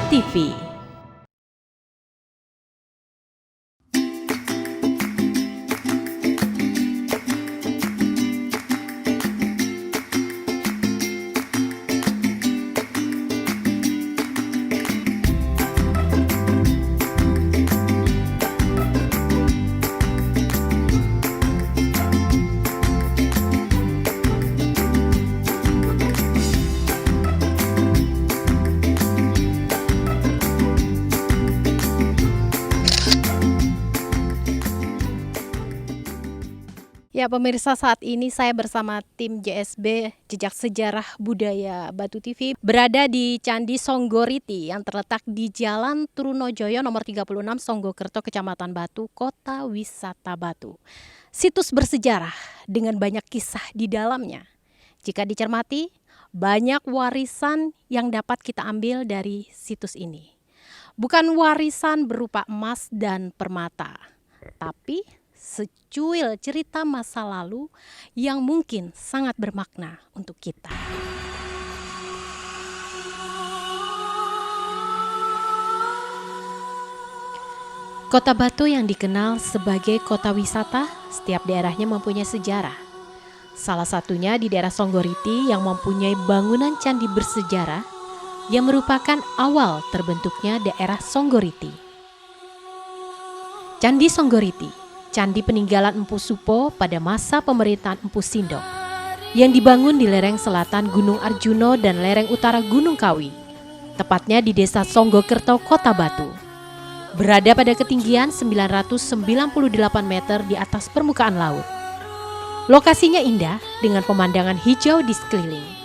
TV. Ya pemirsa, saat ini saya bersama tim JSB Jejak Sejarah Budaya Batu TV berada di Candi Songgoriti yang terletak di Jalan Trunojoyo nomor 36 Songgokerto, Kecamatan Batu, Kota Wisata Batu. Situs bersejarah dengan banyak kisah di dalamnya. Jika dicermati, banyak warisan yang dapat kita ambil dari situs ini. Bukan warisan berupa emas dan permata, tapi secuil cerita masa lalu yang mungkin sangat bermakna untuk kita. Kota Batu yang dikenal sebagai kota wisata, setiap daerahnya mempunyai sejarah. Salah satunya di daerah Songgoriti yang mempunyai bangunan candi bersejarah yang merupakan awal terbentuknya daerah Songgoriti. Candi Songgoriti, candi peninggalan Empu Supo pada masa pemerintahan Empu Sindok yang dibangun di lereng selatan Gunung Arjuno dan lereng utara Gunung Kawi, tepatnya di Desa Songgokerto, Kota Batu. Berada pada ketinggian 998 meter di atas permukaan laut. Lokasinya indah dengan pemandangan hijau di sekeliling.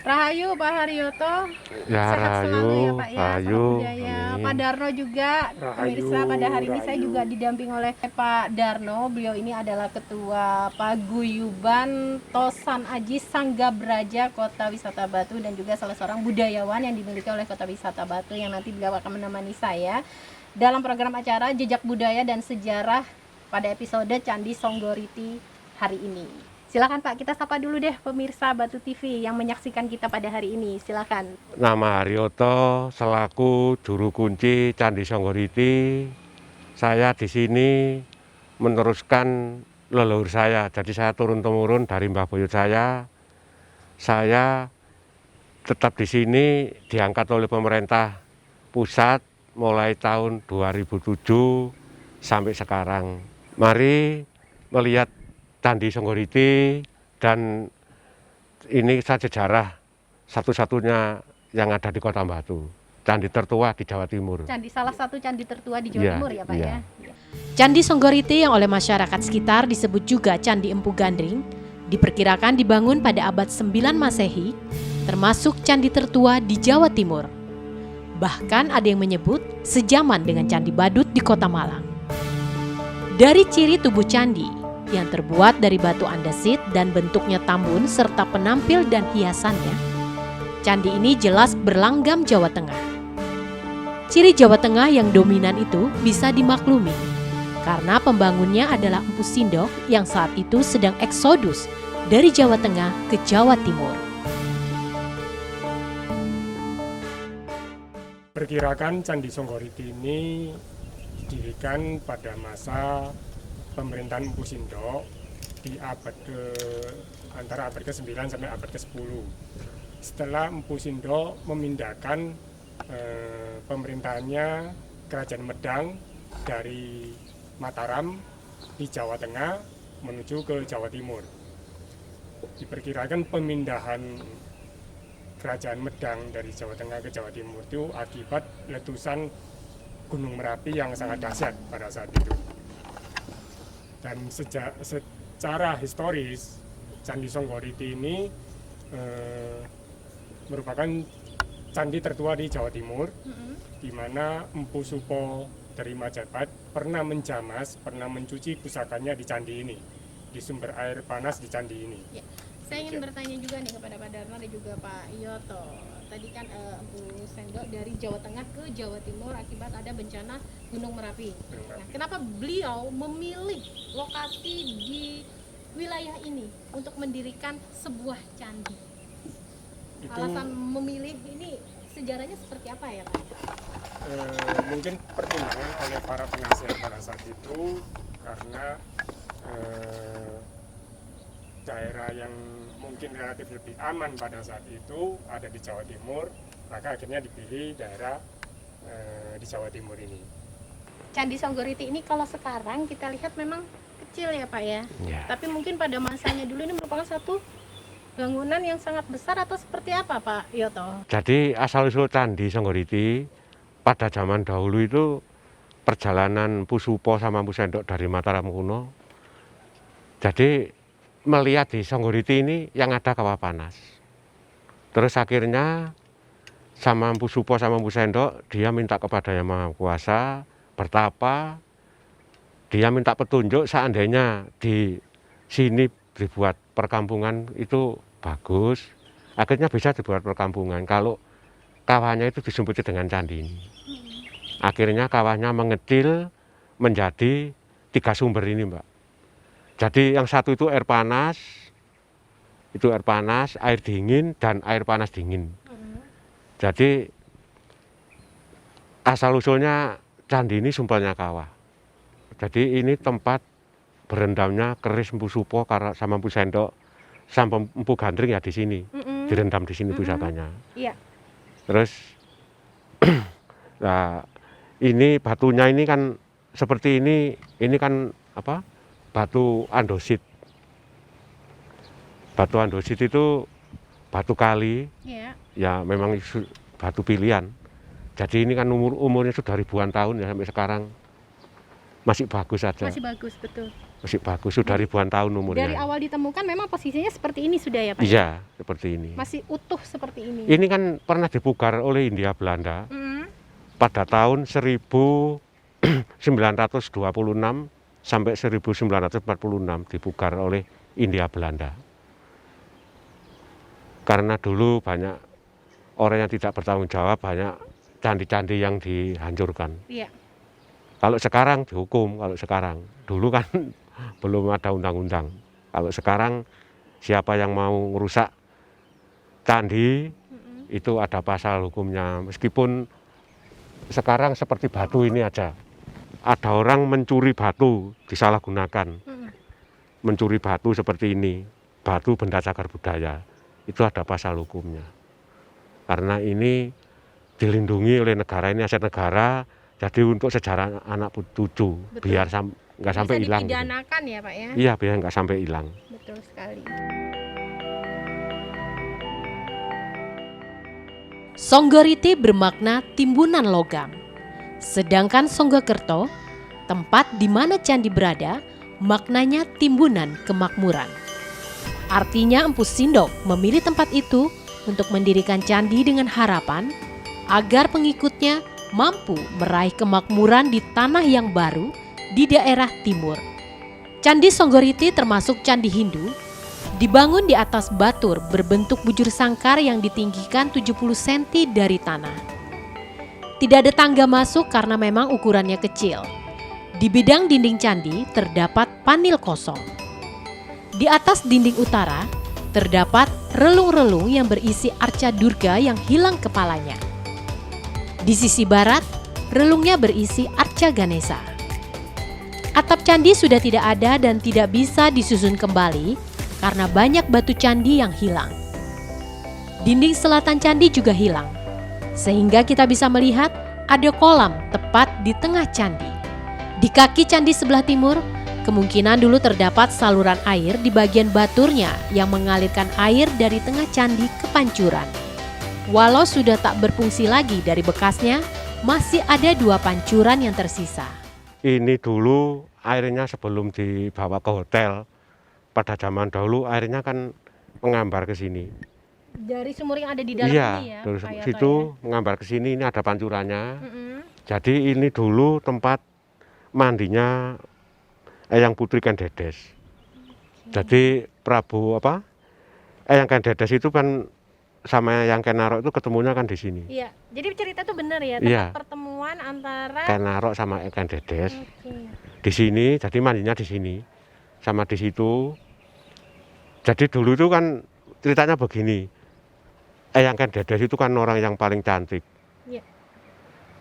Rahayu Pak Haryoto, ya, sehat selalu ya Pak ya, Rahayu, salam budaya. Pak Darno juga, pemirsa, pada hari ini saya juga didamping oleh Pak Darno. Beliau ini adalah Ketua Paguyuban Tosan Aji Sangga Braja Kota Wisata Batu dan juga salah seorang budayawan yang dimiliki oleh Kota Wisata Batu yang nanti beliau akan menemani saya dalam program acara Jejak Budaya dan Sejarah pada episode Candi Songgoriti hari ini. Silakan Pak, kita sapa dulu deh pemirsa Batu TV yang menyaksikan kita pada hari ini. Silakan. Nama Haryoto selaku juru kunci Candi Songgoriti. Saya di sini meneruskan leluhur saya. Jadi saya turun-temurun dari mbah buyut saya. Saya tetap di sini diangkat oleh pemerintah pusat mulai tahun 2007 sampai sekarang. Mari melihat Candi Songgoriti, dan ini sejarah satu-satunya yang ada di Kota Batu. Candi tertua di Jawa Timur. Salah satu candi tertua di Jawa Timur ya Pak ya. Candi Songgoriti yang oleh masyarakat sekitar disebut juga Candi Empu Gandring, diperkirakan dibangun pada abad 9 Masehi, termasuk candi tertua di Jawa Timur. Bahkan ada yang menyebut sejaman dengan Candi Badut di Kota Malang. Dari ciri tubuh candi yang terbuat dari batu andesit dan bentuknya tambun serta penampil dan hiasannya, candi ini jelas berlanggam Jawa Tengah. Ciri Jawa Tengah yang dominan itu bisa dimaklumi karena pembangunnya adalah Empu Sindok yang saat itu sedang eksodus dari Jawa Tengah ke Jawa Timur. Perkirakan Candi Songgoriti ini didirikan pada masa pemerintahan Empu Sindok di antara abad ke-9 sampai abad ke-10. Setelah Empu Sindok memindahkan pemerintahannya Kerajaan Medang dari Mataram di Jawa Tengah menuju ke Jawa Timur. Diperkirakan pemindahan Kerajaan Medang dari Jawa Tengah ke Jawa Timur itu akibat letusan Gunung Merapi yang sangat dahsyat pada saat itu. Dan secara historis, Candi Songgoriti ini merupakan candi tertua di Jawa Timur, di mana Empu Supo dari Majapahit pernah mencuci pusakanya di candi ini, di sumber air panas di candi ini. Ya. Saya ingin bertanya juga nih kepada Pak Darno dan juga Pak Yoto. Tadi kan Empu Sindok dari Jawa Tengah ke Jawa Timur akibat ada bencana Gunung Merapi. Nah, kenapa beliau memilih lokasi di wilayah ini untuk mendirikan sebuah candi? Itu Alasan memilih ini sejarahnya seperti apa ya Pak? mungkin pertimbangan oleh para penasihat pada saat itu karena daerah yang mungkin relatif lebih aman pada saat itu ada di Jawa Timur, maka akhirnya dipilih daerah di Jawa Timur ini. Candi Songgoriti ini kalau sekarang kita lihat memang kecil ya Pak ya. Ya. Tapi mungkin pada masanya dulu ini merupakan satu bangunan yang sangat besar atau seperti apa Pak Yoto? Jadi asal-usul Candi Songgoriti pada zaman dahulu itu perjalanan Pusupo sama Mpu Sendok dari Mataram kuno. Jadi melihat di Songgoriti ini yang ada kawah panas. Terus akhirnya sama Mpu Supo sama Mpu Sendok dia minta kepada Yang Maha Kuasa bertapa. Dia minta petunjuk seandainya di sini dibuat perkampungan itu bagus. Akhirnya bisa dibuat perkampungan kalau kawahnya itu disumputi dengan candi ini. Akhirnya kawahnya mengecil menjadi 3 sumber ini, Mbak. Jadi yang satu itu air panas, air dingin, dan air panas dingin. Jadi asal-usulnya candi ini sumpelnya kawah. Jadi ini tempat berendamnya keris Mpu Supo sama Mpu Sendok sampai Mpu Gandring ya di sini. Direndam di sini pusakanya. Iya. Terus nah, ini batunya ini kan seperti ini kan apa? Batu andosit. Batu andosit itu batu kali, Iya. ya memang batu pilihan. Jadi ini kan umurnya sudah ribuan tahun ya sampai sekarang masih bagus saja. Masih bagus betul. Masih bagus, sudah ribuan tahun umurnya. Dari awal ditemukan memang posisinya seperti ini sudah ya Pak? Iya, seperti ini. Masih utuh seperti ini. Ini kan pernah dipugar oleh Hindia Belanda pada tahun 1926 sampai 1946 dipugar oleh Hindia Belanda. Karena dulu banyak orang yang tidak bertanggung jawab, banyak candi-candi yang dihancurkan. Iya. Kalau sekarang dihukum, kalau sekarang. Dulu kan belum ada undang-undang. Kalau sekarang siapa yang mau merusak candi itu ada pasal hukumnya. Meskipun sekarang seperti batu ini aja. Ada orang mencuri batu, disalahgunakan. Mencuri batu seperti ini, batu benda cagar budaya. Itu ada pasal hukumnya. Karena ini dilindungi oleh negara, ini aset negara, jadi untuk sejarah anak cucu, Betul. biar nggak sampai hilang. Bisa dipidanakan ya Pak ya? Iya, biar nggak sampai hilang. Betul sekali. Songgoriti bermakna timbunan logam. Sedangkan Songgokerto, tempat di mana candi berada, maknanya timbunan kemakmuran. Artinya Empu Sindok memilih tempat itu untuk mendirikan candi dengan harapan agar pengikutnya mampu meraih kemakmuran di tanah yang baru di daerah timur. Candi Songgoriti termasuk candi Hindu, dibangun di atas batur berbentuk bujur sangkar yang ditinggikan 70 cm dari tanah. Tidak ada tangga masuk karena memang ukurannya kecil. Di bidang dinding candi terdapat panil kosong. Di atas dinding utara terdapat relung-relung yang berisi arca Durga yang hilang kepalanya. Di sisi barat, relungnya berisi arca Ganesha. Atap candi sudah tidak ada dan tidak bisa disusun kembali karena banyak batu candi yang hilang. Dinding selatan candi juga hilang, sehingga kita bisa melihat ada kolam tepat di tengah candi. Di kaki candi sebelah timur, kemungkinan dulu terdapat saluran air di bagian baturnya yang mengalirkan air dari tengah candi ke pancuran. Walau sudah tak berfungsi lagi dari bekasnya, masih ada 2 pancuran yang tersisa. Ini dulu airnya sebelum dibawa ke hotel, pada zaman dahulu airnya kan mengambar ke sini. Dari sumur yang ada di dalam Iya, ini ya? dari Pak Yoto situ ya? mengambar ke sini, ini ada pancurannya. Mm-mm. Jadi ini dulu tempat mandinya Eyang Putri Kendedes. Jadi Prabu Eyang Kendedes itu kan sama Eyang Kenarok itu ketemunya kan di sini. Iya, jadi cerita itu benar ya, tempat Iya. pertemuan antara Kenarok sama Eyang Kendedes Oke. di sini, jadi mandinya di sini. Sama di situ Jadi dulu itu kan ceritanya begini, Eyang Kendedes itu kan orang yang paling cantik. Iya.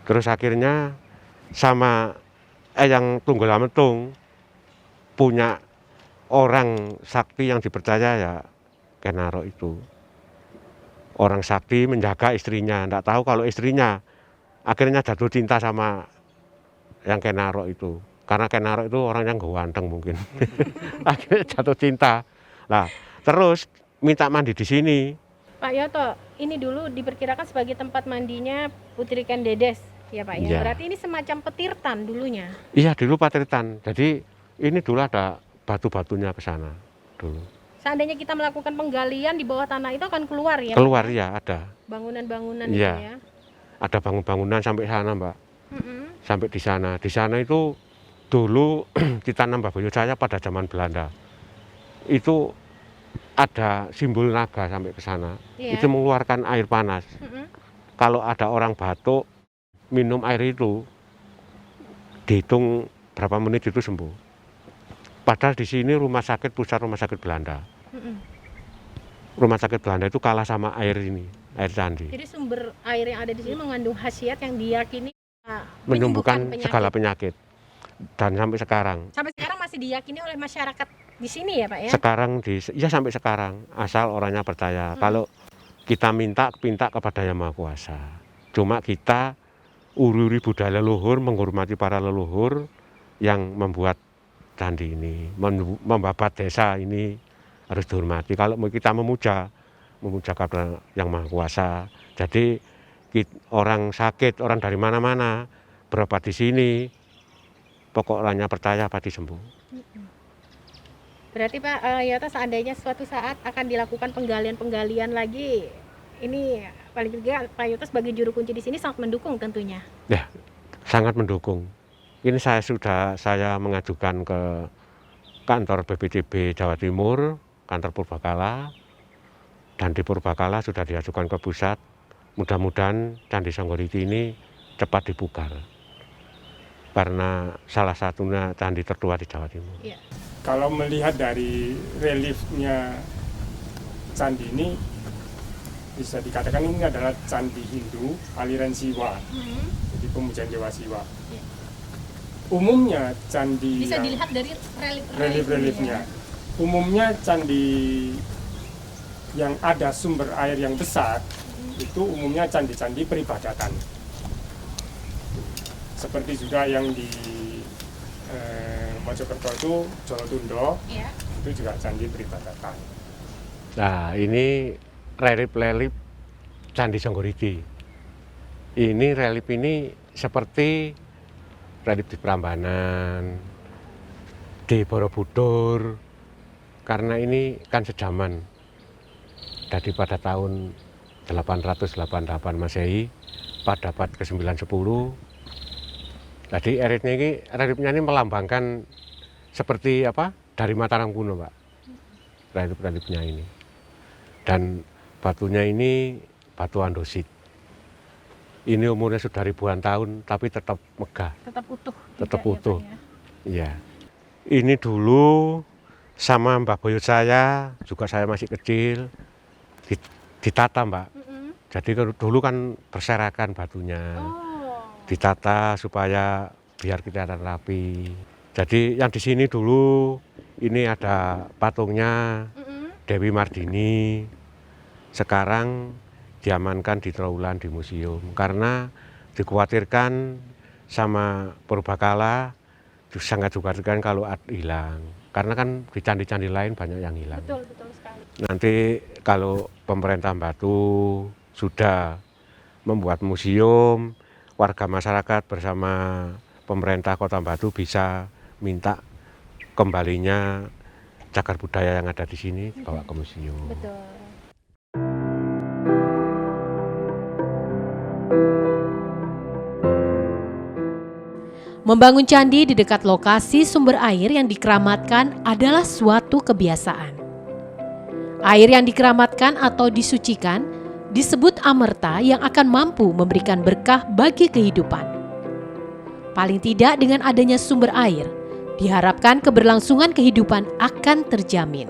Terus akhirnya sama Eyang Tunggal punya orang sakti yang dipercaya ya Kenaro itu. Orang sakti menjaga istrinya, enggak tahu kalau istrinya akhirnya jatuh cinta sama yang Kenaro itu. Karena Kenaro itu orang yang ganteng mungkin. Akhirnya jatuh cinta. Nah, terus minta mandi di sini. Pak Yoto, ini dulu diperkirakan sebagai tempat mandinya Putri Kendedes, ya Pak ya. Iya. Berarti ini semacam petirtan dulunya. Iya, dulu Patritan. Jadi ini dulu ada batu-batunya ke sana dulu. Seandainya kita melakukan penggalian di bawah tanah itu akan keluar ya? Keluar Pak? ya ada. Bangunan-bangunan Iya. itu ya. Ada bangunan sampai sana, Mbak. Mm-mm. Sampai di sana. Di sana itu dulu ditanam Mbah Boyo saya pada zaman Belanda. Itu ada simbol naga sampai ke sana. Iya. Itu mengeluarkan air panas. Mm-mm. Kalau ada orang batuk minum air itu dihitung berapa menit itu sembuh. Padahal di sini rumah sakit pusat rumah sakit Belanda. Mm-mm. Rumah sakit Belanda itu kalah sama air ini, air candi. Jadi sumber air yang ada di sini mengandung khasiat yang diyakini Menyembuhkan segala penyakit. Dan sampai sekarang. Sampai sekarang masih diyakini oleh masyarakat di sini ya Pak ya? Sekarang ya sampai sekarang asal orangnya percaya. Kalau kita minta kepada Yang Maha Kuasa. Cuma kita ururi budaya leluhur, menghormati para leluhur yang membuat candi ini, membabat desa ini harus dihormati. Kalau kita memuja kepada Yang Maha Kuasa. Jadi orang sakit, orang dari mana-mana berobat di sini, pokoknya percaya pasti sembuh. Berarti Pak Yoto seandainya suatu saat akan dilakukan penggalian lagi, ini paling juga Pak Yoto sebagai juru kunci di sini sangat mendukung tentunya. Ya, sangat mendukung. Ini saya mengajukan ke kantor BPCB Jawa Timur, kantor Purbakala, dan di Purbakala sudah diajukan ke pusat. Mudah-mudahan Candi Songgoriti ini cepat dibuka. Karena salah satunya candi tertua di Jawa Timur. Iya. Kalau melihat dari reliefnya candi ini, bisa dikatakan ini adalah candi Hindu aliran Siwa, jadi pemujaan Dewa Siwa. Iya. Umumnya candi Bisa yang dilihat dari relief-reliefnya. Umumnya candi yang ada sumber air yang besar itu umumnya candi-candi peribadatan. Seperti juga yang di Mojokerto itu Jolotundo, Ya. itu juga candi peribadatan. Nah, ini relief Candi Songgoriti. Ini relief ini seperti relief di Prambanan, di Borobudur, karena ini kan sejaman. Jadi pada tahun 888 Masehi, pada abad ke-9-10, jadi reliefnya ini melambangkan seperti apa dari Mataram kuno, Pak. Reliefnya ini. Dan batunya ini batu andosit. Ini umurnya sudah ribuan tahun, tapi tetap megah. Tetap utuh. Tetap juga ya, utuh. Pak, ya. Iya. Ini dulu sama Mbah Boyo saya, juga saya masih kecil, ditata, Mbak. Jadi dulu kan berserakan batunya. Oh. Ditata supaya biar kelihatan rapi. Jadi yang di sini dulu ini ada patungnya Dewi Mardini. Sekarang diamankan di Trowulan di museum karena dikhawatirkan sama Purbakala, sangat dikhawatirkan kalau hilang. Karena kan di candi-candi lain banyak yang hilang. Betul sekali. Nanti kalau pemerintah Batu sudah membuat museum, warga masyarakat bersama pemerintah Kota Batu bisa minta kembalinya cagar budaya yang ada di sini bawa ke museum. Betul. Membangun candi di dekat lokasi sumber air yang dikeramatkan adalah suatu kebiasaan. Air yang dikeramatkan atau disucikan disebut amerta yang akan mampu memberikan berkah bagi kehidupan. Paling tidak dengan adanya sumber air, diharapkan keberlangsungan kehidupan akan terjamin.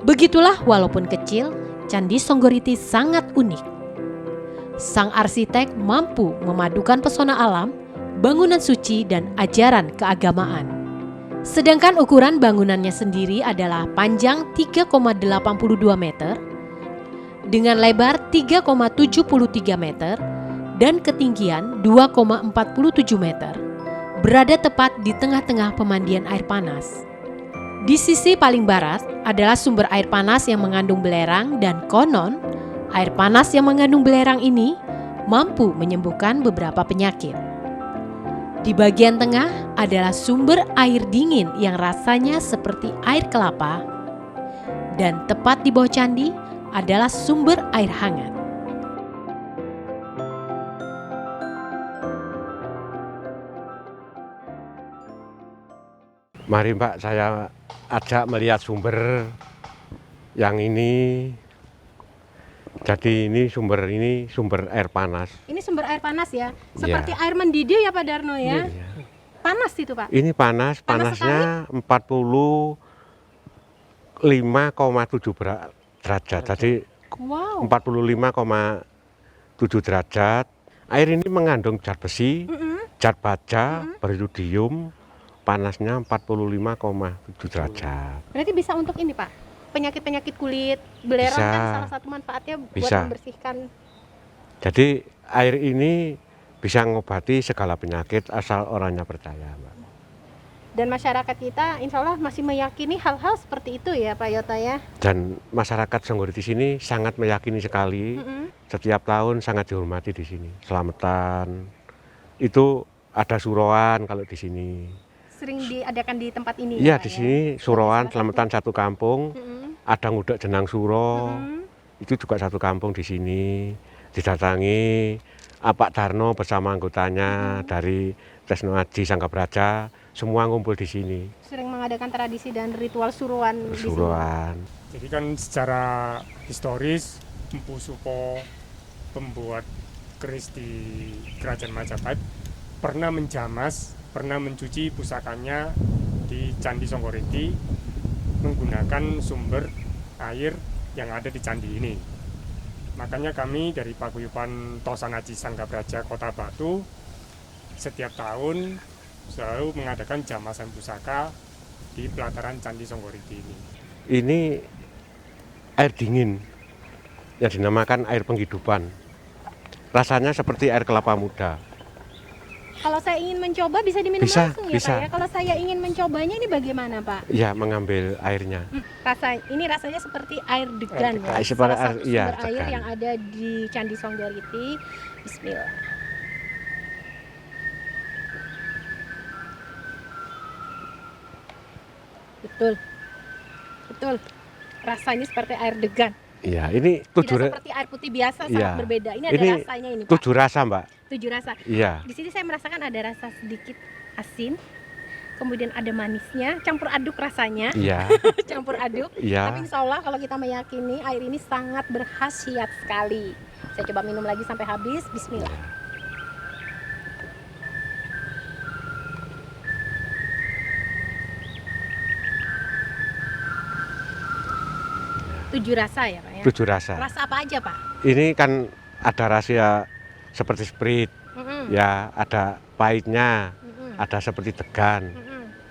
Begitulah walaupun kecil, Candi Songgoriti sangat unik. Sang arsitek mampu memadukan pesona alam, bangunan suci, dan ajaran keagamaan. Sedangkan ukuran bangunannya sendiri adalah panjang 3,82 meter, dengan lebar 3,73 meter, dan ketinggian 2,47 meter, berada tepat di tengah-tengah pemandian air panas. Di sisi paling barat adalah sumber air panas yang mengandung belerang dan konon, air panas yang mengandung belerang ini mampu menyembuhkan beberapa penyakit. Di bagian tengah adalah sumber air dingin yang rasanya seperti air kelapa, dan tepat di bawah candi adalah sumber air hangat. Mari Mbak, saya ajak melihat sumber yang ini. Jadi ini sumber air panas. Ini sumber air panas ya, seperti air mendidih ya Pak Darno ya. Iya. Panas itu Pak. Ini panasnya 45,7 derajat. Jadi Wow. 45,7 derajat. Air ini mengandung zat besi, zat baja, beriodium. Panasnya 45,7 derajat. Berarti bisa untuk ini Pak, penyakit-penyakit kulit, belerang Bisa. kan salah satu manfaatnya buat Bisa. membersihkan. Jadi air ini bisa mengobati segala penyakit asal orangnya percaya, Mbak. Dan masyarakat kita insya Allah masih meyakini hal-hal seperti itu ya Pak Yota ya. Dan masyarakat Songgoriti sini sangat meyakini sekali. Setiap tahun sangat dihormati di sini. Selamatan itu ada suroan kalau di sini. Sering diadakan di tempat ini Iya, ya, Pak di ya? sini suroan selamatan satu kampung. Ada ngudek jenang suro. Itu juga satu kampung di sini. Didatangi Pak Darno bersama anggotanya dari Tresno Aji Sanggabraja, semua ngumpul di sini. Sering mengadakan tradisi dan ritual suruhan di sini. Suruhan. Jadi kan secara historis Empu Supo, pembuat keris di Kerajaan Majapahit, pernah menjamas, pernah mencuci pusakanya di Candi Songgoriti menggunakan sumber air yang ada di candi ini. Makanya kami dari Paguyuban Tosan Aji Sanggabraja Kota Batu setiap tahun selalu mengadakan jamasan pusaka di pelataran Candi Songgoriti ini. Ini air dingin yang dinamakan air penghidupan. Rasanya seperti air kelapa muda. Kalau saya ingin mencoba bisa diminum Bisa, langsung ya bisa. Pak ya. Kalau saya ingin mencobanya ini bagaimana Pak? Ya, mengambil airnya. Ini rasanya seperti air degan ya. Air seperti Salah satu air- iya, sumber air degan. yang ada di Candi Songgoriti. Bismillah. Betul. Betul. Rasanya seperti air degan. Iya, ini Tidak seperti air putih biasa, sangat Iya. berbeda. Ini ada Ini rasanya ini Pak. 7 rasa, Mbak. 7 rasa. Iya. Di sini saya merasakan ada rasa sedikit asin, kemudian ada manisnya, campur aduk rasanya, Iya. campur aduk. Iya. Tapi insya Allah kalau kita meyakini air ini sangat berkhasiat sekali. Saya coba minum lagi sampai habis. Bismillah. 7 rasa ya Pak ya? 7 rasa. Rasa apa aja Pak? Ini kan ada rasa seperti Sprite, ya, ada pahitnya, ada seperti degan.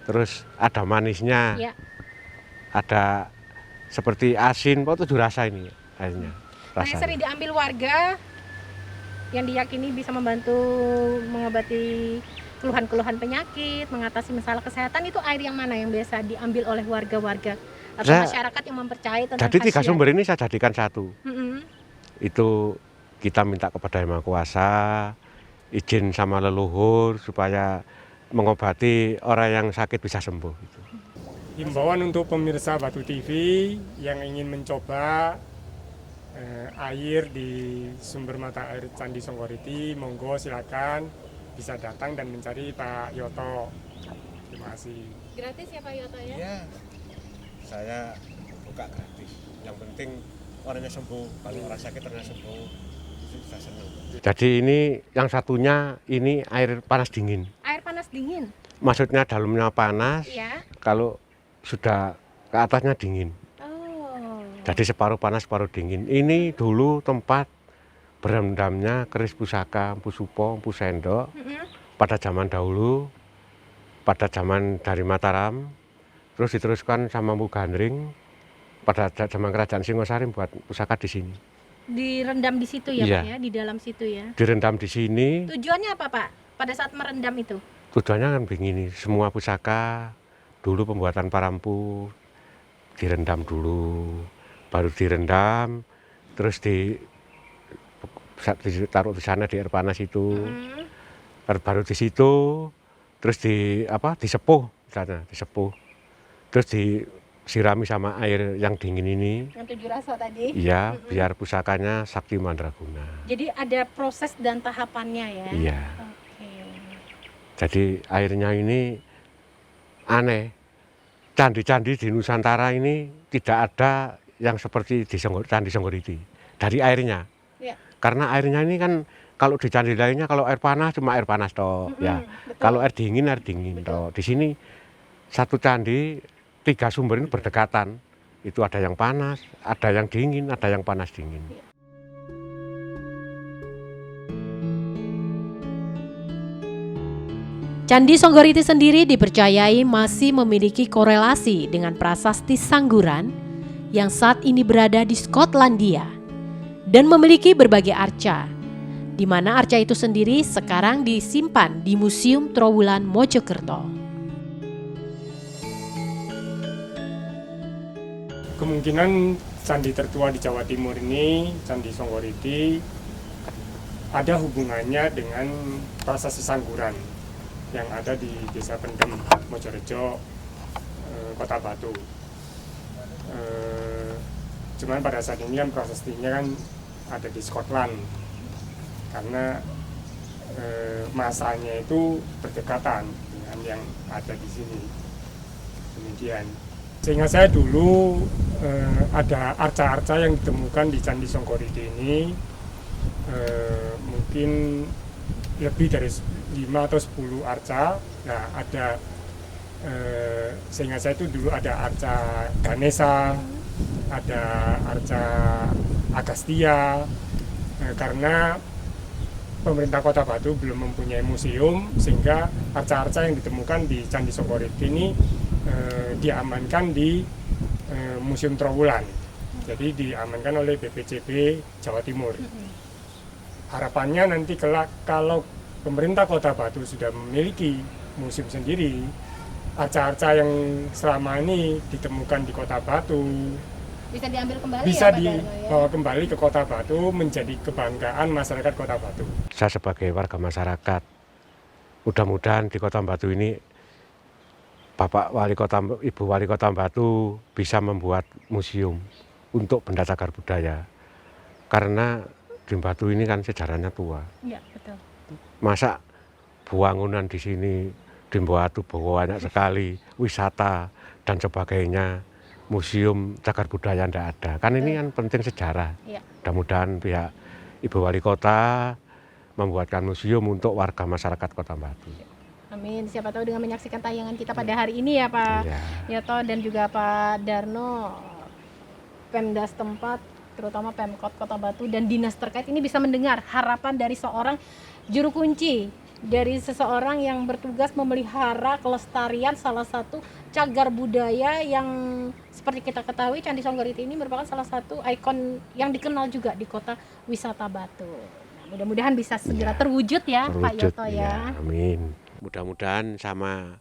Terus ada manisnya. Ya. Ada seperti asin, pokoknya 7 rasa ini airnya. Nah, yang sering diambil warga yang diyakini bisa membantu mengobati keluhan-keluhan penyakit, mengatasi masalah kesehatan, itu air yang mana yang biasa diambil oleh warga-warga atau masyarakat yang mempercayai tentang Jadi 3 khasiat? sumber ini saya jadikan satu. Mm-mm. Itu kita minta kepada Yang Maha Kuasa, izin sama leluhur supaya mengobati orang yang sakit bisa sembuh. Gitu. Himbauan untuk pemirsa Batu TV yang ingin mencoba air di sumber mata air Candi Songgoriti, monggo silakan bisa datang dan mencari Pak Yoto. Terima kasih. Gratis ya Pak Yoto ya? Ya, saya buka gratis. Yang penting orangnya sembuh, kalau orang sakit orangnya sembuh, itu sudah senang. Jadi ini yang satunya ini air panas dingin. Air panas dingin. Maksudnya dalamnya panas, Ya. kalau sudah ke atasnya dingin. Oh. Jadi separuh panas, separuh dingin. Ini dulu tempat berendamnya keris pusaka, Empu Supo, Empu Sendok pada zaman dahulu, pada zaman dari Mataram, terus diteruskan sama Empu Gandring pada zaman kerajaan Singosari buat pusaka di sini. Direndam di situ ya Iya. Pak ya, di dalam situ ya. Direndam di sini. Tujuannya apa Pak pada saat merendam itu? Tujuannya kan begini, semua pusaka dulu pembuatan parampu direndam dulu, baru direndam, terus ditaruh di sana di air panas itu, baru di situ, terus disepuh, misalnya disepuh, terus disirami sama air yang dingin ini, Yang 7 rasa tadi. iya, biar pusakanya sakti mandraguna. Jadi ada proses dan tahapannya ya. Iya, Oke. jadi airnya ini aneh. Candi-candi di Nusantara ini tidak ada yang seperti di Candi Songgoriti dari airnya. Ya. Karena airnya ini kan kalau di candi lainnya kalau air panas cuma air panas toh, ya. Betul. Kalau air dingin toh. Di sini satu candi 3 sumber ini berdekatan. Itu ada yang panas, ada yang dingin, ada yang panas dingin. Candi Songgoriti sendiri dipercayai masih memiliki korelasi dengan prasasti Sangguran yang saat ini berada di Skotlandia dan memiliki berbagai arca, di mana arca itu sendiri sekarang disimpan di Museum Trowulan Mojokerto. Kemungkinan candi tertua di Jawa Timur ini, Candi Songgoriti, ada hubungannya dengan prasasti Sangguran yang ada di Desa Pendem, Mojorejo, Kota Batu. Cuman pada saat ini kan prasastinya kan ada di Scotland karena masanya itu berdekatan dengan yang ada di sini. Demikian. Sehingga saya dulu ada arca-arca yang ditemukan di Candi Songgoriti ini mungkin lebih dari 5 atau 10 arca. Nah, ada sehingga saya itu dulu ada arca Ganesha, ada arca Agastya, karena pemerintah Kota Batu belum mempunyai museum, sehingga arca-arca yang ditemukan di Candi Songgoriti ini diamankan di Museum Trowulan. Jadi diamankan oleh BPCB Jawa Timur. Harapannya nanti kelak kalau pemerintah Kota Batu sudah memiliki museum sendiri, arca-arca yang selama ini ditemukan di Kota Batu Bisa diambil kembali bisa ya Pak Darno ya? dibawa kembali ke Kota Batu menjadi kebanggaan masyarakat Kota Batu. Saya sebagai warga masyarakat, mudah-mudahan di Kota Batu ini Bapak Wali Kota, Ibu Wali Kota Batu bisa membuat museum untuk benda cagar budaya. Karena di Batu ini kan sejarahnya tua. Iya, betul. Masa bangunan di sini di Batu banyak sekali, wisata dan sebagainya, museum cagar budaya tidak ada. Kan ini kan penting sejarah. Iya. Mudah-mudahan pihak Ibu Wali Kota membuatkan museum untuk warga masyarakat Kota Batu. Amin. Siapa tahu dengan menyaksikan tayangan kita pada hari ini ya Pak Iya. Yoto dan juga Pak Darno, Pemda setempat, terutama Pemkot Kota Batu dan dinas terkait ini bisa mendengar harapan dari seorang juru kunci, dari seseorang yang bertugas memelihara kelestarian salah satu cagar budaya yang seperti kita ketahui Candi Songgoriti ini merupakan salah satu ikon yang dikenal juga di kota wisata Batu. Nah, mudah-mudahan bisa segera terwujud ya Pak Yoto ya. Amin. Mudah-mudahan sama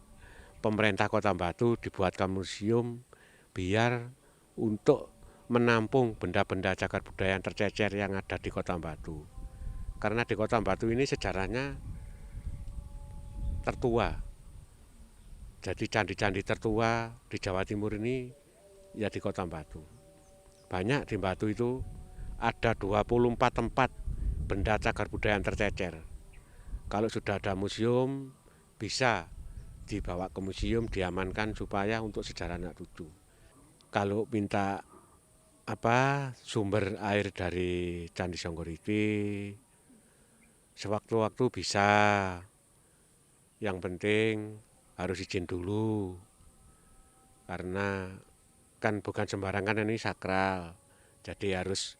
pemerintah Kota Batu dibuatkan museum biar untuk menampung benda-benda cagar budaya yang tercecer yang ada di Kota Batu. Karena di Kota Batu ini sejarahnya tertua. Jadi candi-candi tertua di Jawa Timur ini ya di Kota Batu. Banyak di Batu itu ada 24 tempat benda cagar budaya yang tercecer. Kalau sudah ada museum bisa dibawa ke museum, diamankan supaya untuk sejarah anak cucu. Kalau minta sumber air dari Candi Songgoriti, sewaktu-waktu bisa. Yang penting harus izin dulu, karena kan bukan sembarangan, ini sakral. Jadi harus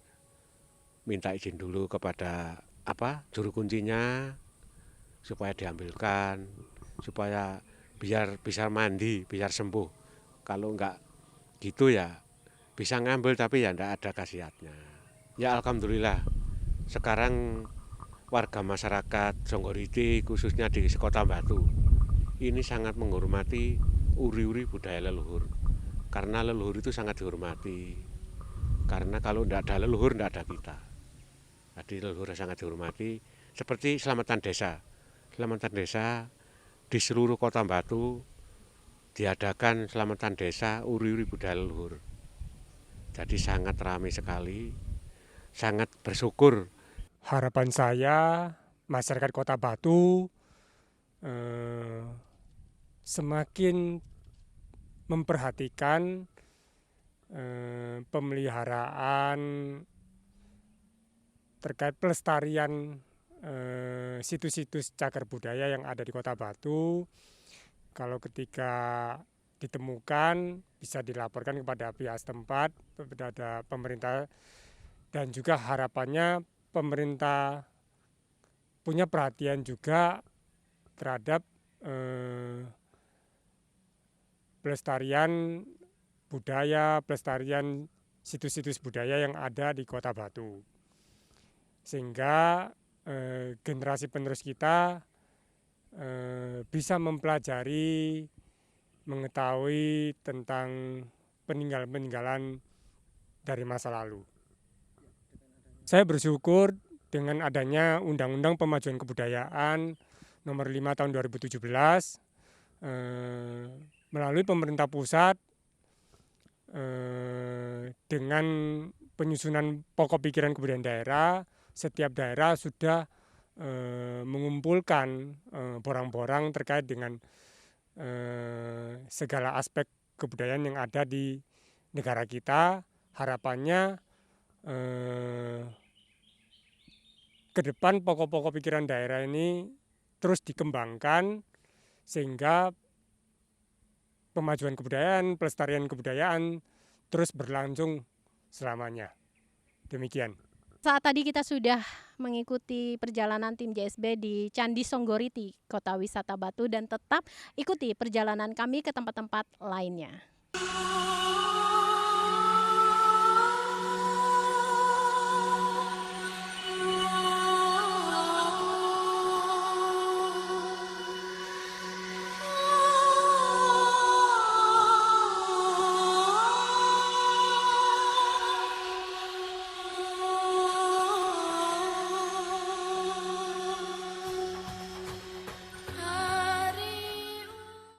minta izin dulu kepada juru kuncinya supaya diambilkan, supaya biar bisa mandi, biar sembuh. Kalau enggak gitu ya bisa ngambil tapi ya enggak ada khasiatnya. Ya alhamdulillah sekarang warga masyarakat Songgoriti khususnya di Kota Batu ini sangat menghormati uri-uri budaya leluhur. Karena leluhur itu sangat dihormati. Karena kalau enggak ada leluhur enggak ada kita. Jadi leluhur sangat dihormati. Seperti selamatan desa. Selamatan desa di seluruh Kota Batu diadakan selamatan desa uri-uri budaya leluhur. Jadi sangat ramai sekali, sangat bersyukur. Harapan saya masyarakat Kota Batu semakin memperhatikan pemeliharaan terkait pelestarian situs-situs cagar budaya yang ada di Kota Batu. Kalau ketika ditemukan bisa dilaporkan kepada pihak setempat, kepada pemerintah, dan juga harapannya pemerintah punya perhatian juga terhadap pelestarian budaya, pelestarian situs-situs budaya yang ada di Kota Batu. Sehingga generasi penerus kita bisa mempelajari, mengetahui tentang peninggalan-peninggalan dari masa lalu. Saya bersyukur dengan adanya Undang-Undang Pemajuan Kebudayaan Nomor 5 Tahun 2017 melalui pemerintah pusat dengan penyusunan pokok pikiran kebudayaan daerah, setiap daerah sudah mengumpulkan borang-borang terkait dengan segala aspek kebudayaan yang ada di negara kita. Harapannya ke depan pokok-pokok pikiran daerah ini terus dikembangkan sehingga pemajuan kebudayaan, pelestarian kebudayaan terus berlangsung selamanya. Demikian. Saat tadi kita sudah mengikuti perjalanan tim JSB di Candi Songgoriti, Kota Wisata Batu, dan tetap ikuti perjalanan kami ke tempat-tempat lainnya.